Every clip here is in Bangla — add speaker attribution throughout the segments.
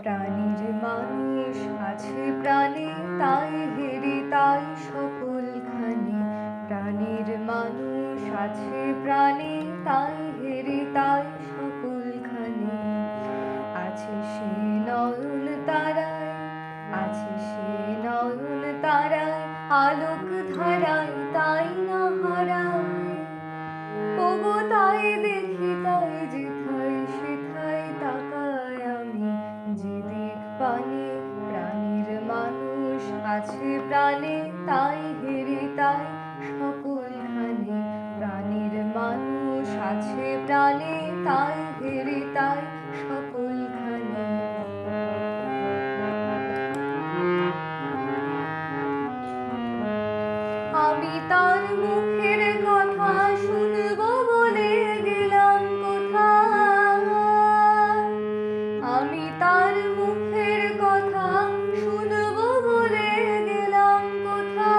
Speaker 1: প্রাণীর মানুষ আছে প্রাণে, তাই হেরে তাই সকলখানে। প্রাণীর মানুষ আছে প্রাণে, তাই হেরে তাই সকলখানে। আছে সে নয়ন তারায়, আছে সে নয়ন তারায়, আলোক ধারায় তাই না হারায়। ওগো তাই দেখি তাই যেথায় সেথায় তাকাই আমি, যেদিক পানে। প্রাণীর মানুষ আছে প্রাণে, তাই হেরে তাই সকলখানে। প্রাণীর মানুষ আছে প্রাণে, তাই হেরে তাই সকলখানে। আমি তার মুখের কথা শুনব বলে গেলাম কোথা। আমি তার মুখের কথা শুনব বলে গেলাম কোথা।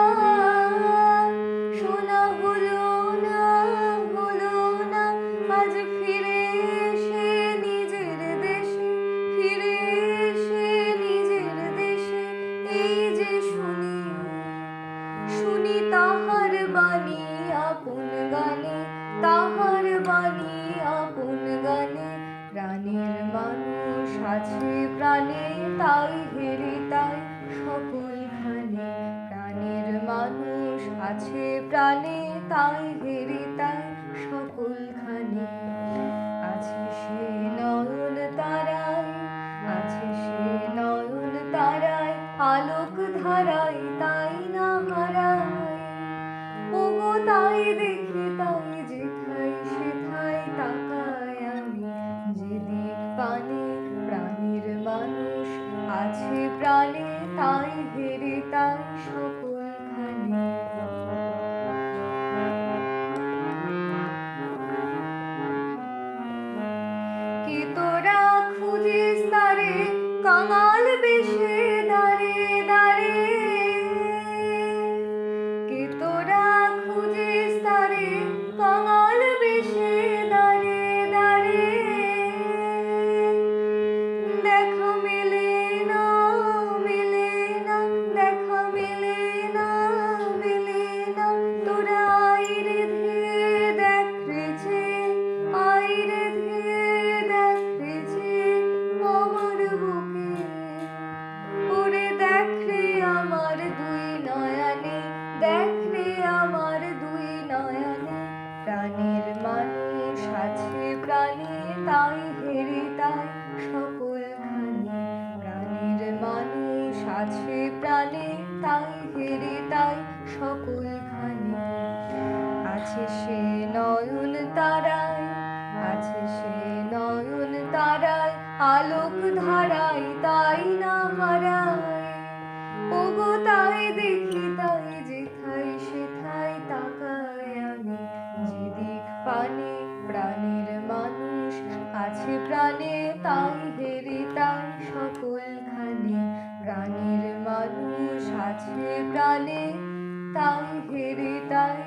Speaker 1: শোনা হলো না, হলো না, আজ ফিরে এসে নিজের দেশে, ফিরে এসে নিজের দেশে। এই যে শুনি, শুনি তাহার বাণী আপন গানে, তাহার বাণী আপন গানে। প্রাণীর মানুষ আছে প্রাণে, তাই হেরে তাই সকলখানে। প্রাণীর মানুষ আছে প্রাণে, তাই হেরে তাই সকলখানে। আছে সে নয়ন তারায়, আছে সে নয়ন তারায়, আলোক ধারায় তাই না হারায়। ওগো তাই দেখি তাই যেথায় সেথায় তাকাই আমি, যেদিক পানে। প্রাণীর মানুষ আছে প্রাণে, তাই হেরে তাই সকলখানে। কে তোরা খুঁজিস তারে কাঙাল বেশে দাঁড়ে দাঁড়ে। কে তোরা খুঁজিস তারে কাঙাল বেশে দাঁড়ে দাঁড়ে। দেখা মেলে না, মেলে না, দেখা মেলে না, মেলে না। তোরা আইরে ধেয়ে দেখ রে যে, আইরে ধেয়ে দেখ রে যে আমার বুকে। ওরে দেখ রে আমার দুই নয়নে, দেখ রে আমার দুই নয়নে। প্রাণীর মানুষ আছে প্রাণে, তাই হেরে তাই সকলখানে। প্রাণীর মানুষ আছে প্রাণে, তাই হেরে তাই সকলখানে। আছে সে নয়ন তারায়, আছে সে নয়ন তারায়, আলোক ধারায় তাই না হারায়। ওগো তাই দেখি তাই যেথায় সেথায় তাকাই আমি, যেদিক পানে। প্রাণীর মানুষ আছে প্রাণে, তাই হেরে তাই সকলখানে। প্রাণীর মানুষ আছে প্রাণে, তাই হেরে তাই